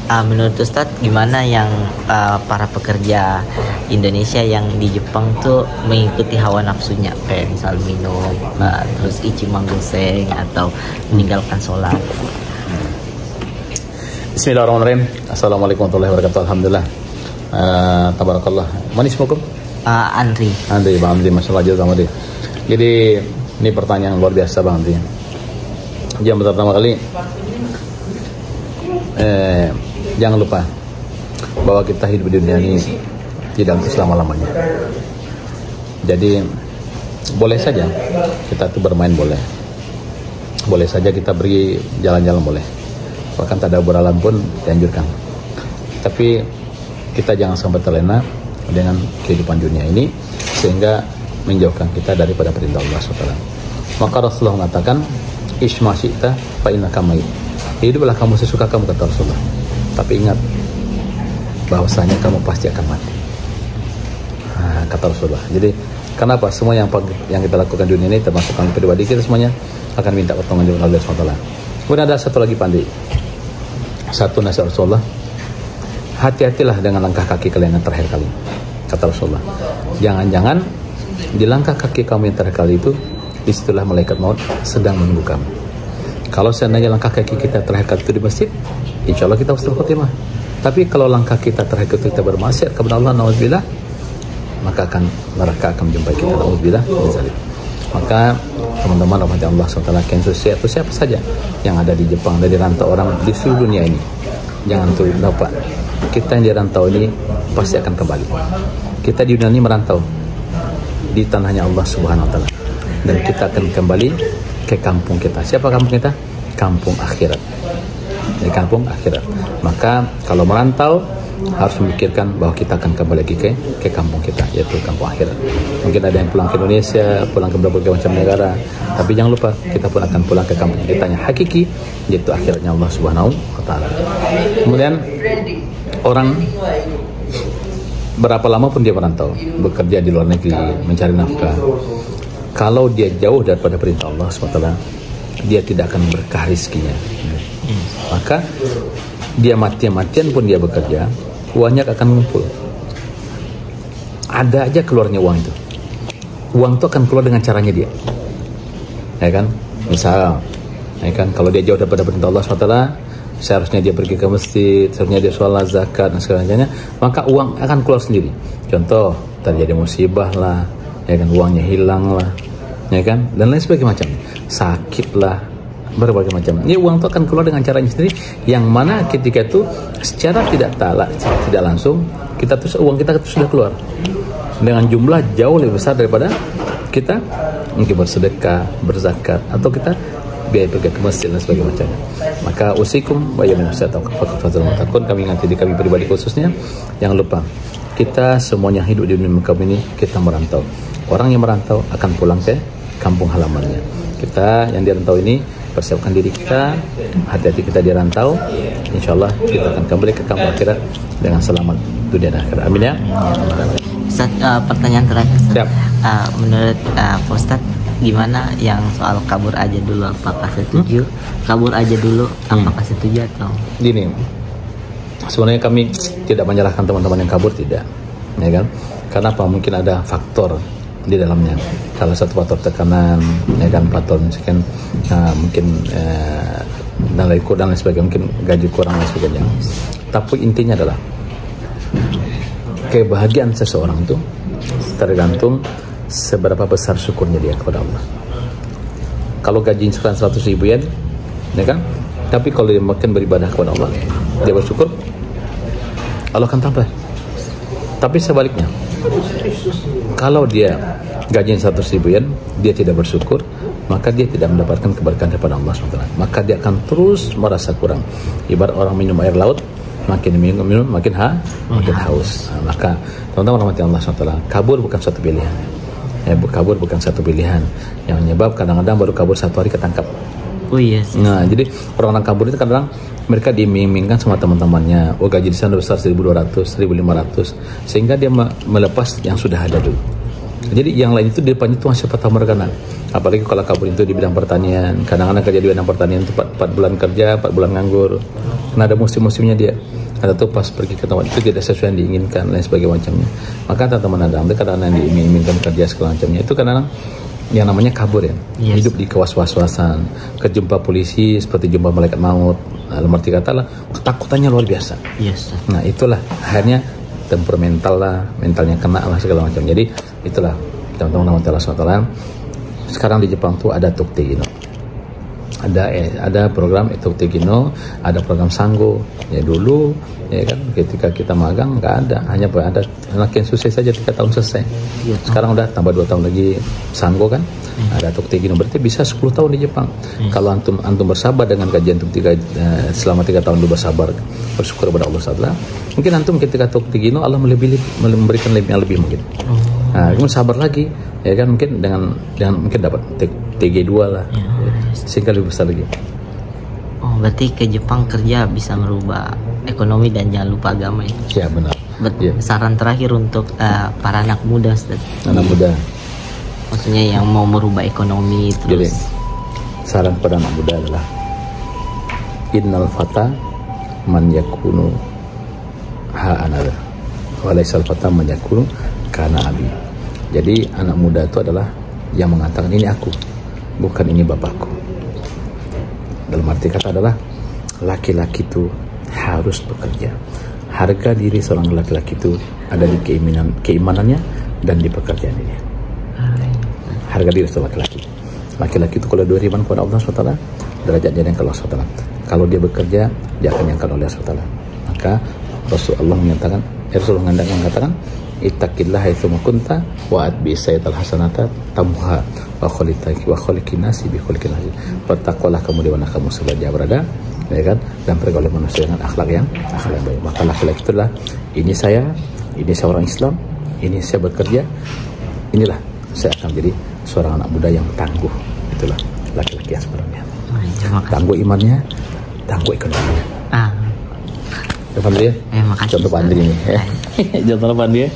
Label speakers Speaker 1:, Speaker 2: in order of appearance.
Speaker 1: Menurut Ustadz gimana yang para pekerja Indonesia yang di Jepang tuh mengikuti hawa nafsunya, kayak misal minum, terus icimang goseng atau meninggalkan sholat.
Speaker 2: Bismillahirrahmanirrahim. Assalamualaikum warahmatullahi wabarakatuh. Alhamdulillah. Tabarakallah. Manis mukum?
Speaker 1: Andri,
Speaker 2: Bang Andri, Masya Allah aja sama dia. Jadi ini pertanyaan luar biasa Bang Andri. Yang pertama kali jangan lupa bahwa kita hidup di dunia ini tidak untuk selama-lamanya. Jadi boleh saja kita tuh bermain, boleh saja kita pergi jalan-jalan, boleh, bahkan tak ada obrolan pun dianjurkan. Tapi kita jangan sampai terlena dengan kehidupan dunia ini sehingga menjauhkan kita daripada perintah Allah SWT. Maka Rasulullah mengatakan, Ishma syi'ta fa innaka mayit. Hiduplah kamu sesuka kamu, kata Rasulullah. Tapi ingat bahwasanya kamu pasti akan mati, kata Rasulullah. Jadi kenapa semua yang kita lakukan di dunia ini, termasuk kami pribadi kita semuanya akan minta pertanggungjawaban Allah SWT. Kemudian ada satu lagi Pandi, satu nasihat Rasulullah, hati-hatilah dengan langkah kaki kalian yang terakhir kali, kata Rasulullah. Jangan-jangan di langkah kaki kamu yang terakhir kali itu, disitulah malaikat maut sedang menunggu kamu. Kalau seandainya langkah kaki kita terakhir kali itu di masjid, insya Allah kita husnul khotimah. Tapi kalau langkah kita terakhir kali kita bermaksiat kepada Allah, na'udzubillah, maka neraka akan menjumpai kita, na'udzubillah. Maka teman-teman rahmati Allah SWT, siapa saja yang ada di Jepang, ada di rantau orang di seluruh dunia ini, jangan tuh lupa, kita yang di rantau ini pasti akan kembali. Kita di dunia ini merantau di tanahnya Allah Subhanahu Wa Taala, dan kita akan kembali ke kampung kita. Siapa kampung kita? Kampung akhirat. Di kampung akhirat. Maka kalau merantau harus memikirkan bahwa kita akan kembali lagi ke kampung kita, yaitu kampung akhirat. Mungkin ada yang pulang ke Indonesia, pulang ke berbagai macam negara, tapi jangan lupa kita pun akan pulang ke kampung kita yang hakiki, yaitu akhiratnya Allah Subhanahu Wa Taala. Kemudian orang berapa lama pun dia merantau, bekerja di luar negeri, mencari nafkah, kalau dia jauh daripada perintah Allah SWT, dia tidak akan berkah rizkinya. Maka dia mati-matian pun dia bekerja, uangnya akan ngumpul. Ada aja keluarnya uang itu. Uang itu akan keluar dengan caranya dia, ya kan? Misal, ya kan, kalau dia jauh daripada perintah Allah SWT, seharusnya dia pergi ke masjid, seharusnya dia sholat, zakat, dan sebagainya, maka uang akan keluar sendiri. Contoh, terjadi musibah lah, ya kan, uangnya hilang lah, ya kan, dan lain sebagainya macam, sakit lah, berbagai macam. Ini uang itu akan keluar dengan caranya sendiri, yang mana ketika itu secara tidak langsung uang kita itu sudah keluar dengan jumlah jauh lebih besar daripada kita mungkin bersedekah, berzakat, atau kita biaya pergi ke masjid dan sebagainya macamnya. Maka usikum wa yamin usyatau faqad takun, kami ingat diri kami pribadi khususnya, jangan lupa kita semuanya hidup di dunia kami ini, kita merantau. Orang yang merantau akan pulang ke kampung halamannya. Kita yang di rantau ini persiapkan diri kita, hati-hati kita di rantau, insyaallah kita akan kembali ke kampung akhirat dengan selamat dunia dan akhirat. Amin ya.
Speaker 1: Ustaz, pertanyaan terakhir.
Speaker 2: Siap.
Speaker 1: Menurut Pak Ustaz, gimana yang soal kabur aja dulu, apakah setuju? Kabur aja dulu, apakah setuju atau?
Speaker 2: Gini, sebenarnya kami tidak menyalahkan teman-teman yang kabur, tidak, ya kan? Karena apa? Mungkin ada faktor di dalamnya. Salah satu faktor tekanan, ya kan, faktor misalkan mungkin nilai kurang dan lain sebagainya, mungkin gaji kurang dan sebagainya. Tapi intinya adalah kebahagiaan seseorang itu tergantung seberapa besar syukurnya dia kepada Allah. Kalau gaji sekarang 100.000 yen, ya kan? Tapi kalau dia makin beribadah kepada Allah, dia bersyukur, Allah akan tambah. Tapi sebaliknya, kalau dia gaji 100.000 yen, dia tidak bersyukur, maka dia tidak mendapatkan keberkahan daripada Allah SWT. Maka dia akan terus merasa kurang. Ibarat orang minum air laut, makin minum makin haus. Maka teman-teman rahmati Allah SWT, kabur bukan suatu pilihan. Kabur bukan satu pilihan. Yang menyebab kadang-kadang baru kabur 1 hari ketangkap.
Speaker 1: Oh iya sih.
Speaker 2: Nah, jadi orang-orang kabur itu kadang mereka diiming-imingkan sama teman-temannya, oh gaji di sana besar 1.200, 1.500, sehingga dia melepas yang sudah ada dulu. Jadi yang lain itu di depannya itu siapa tahu mereka. Apalagi kalau kabur itu di bidang pertanian, kadang-kadang kerja di bidang pertanian itu 4 bulan kerja, 4 bulan nganggur, karena ada musim-musimnya dia. Ada tuh pas pergi ke tempat itu tidak sesuai yang diinginkan, lain sebagainya macamnya. Maka teman-teman ada kadang-kadang yang diinginkan kerja segala macamnya itu kadang yang namanya kabur ya. Yes. Hidup di kewas-wasan, kejumpa polisi seperti jumpa malaikat maut. Dalam arti kata lah, ketakutannya luar biasa.
Speaker 1: Yes.
Speaker 2: Nah itulah akhirnya temperamental lah, mentalnya kena lah segala macam. Jadi itulah teman-teman Allah SWT. Sekarang di Jepang tuh ada Toktegino. Ada program Toktegino, ada program Sanggo. Ya dulu ya kan ketika kita magang nggak ada, hanya ada anak yang sukses saja 3 tahun selesai. Ya. Sekarang udah tambah 2 tahun lagi Sanggo kan. Ada Toktegino berarti bisa 10 tahun di Jepang. Kalau antum bersabar dengan kajian selama 3 tahun dulu bersabar, bersyukur kepada Allah SWT. Mungkin antum ketika Toktegino Allah memberikan lebih mungkin. Nah, kemudian sabar lagi, ya kan mungkin dengan mungkin dapat TG2 lah, sehingga lebih besar lagi.
Speaker 1: Oh, berarti ke Jepang kerja bisa merubah ekonomi dan jangan lupa agama ya?
Speaker 2: Ya benar. Ya.
Speaker 1: Saran terakhir untuk para anak muda, Ustaz.
Speaker 2: Anak muda.
Speaker 1: Maksudnya yang mau merubah ekonomi terus.
Speaker 2: Jadi, saran pada anak muda adalah innal fata man yakunu ha anada wa laisal fata man yakunu kana abi. Jadi anak muda itu adalah yang mengatakan ini aku, bukan ini bapakku. Dalam arti kata adalah laki-laki itu harus bekerja. Harga diri seorang laki-laki itu ada di keimanannya dan di pekerjaannya. Harga diri seorang laki-laki. Laki-laki itu kalau dia beriman kepada Allah SWT, derajatnya yang ke Allah SWT. Kalau dia bekerja, dia akan yang oleh Allah SWT. Maka Rasulullah mengatakan ittaqillah haitsu kunta wa atbi sayyi'atal hasanata tamha wa khaliqin nasi bi khuluqin hasan. Bertakwalah kamu di mana kamu berada, ya kan? Dan pergaulah manusia dengan akhlak yang baik. Maka laki-laki itulah ini saya orang Islam, ini saya bekerja, inilah saya akan jadi seorang anak muda yang tangguh. Itulah laki-laki yang sebenarnya. Tangguh imannya, tangguh ekonominya. Contoh Pandri ya?
Speaker 1: Makasih.
Speaker 2: Contoh Pandri nih. Contoh Pandri ya?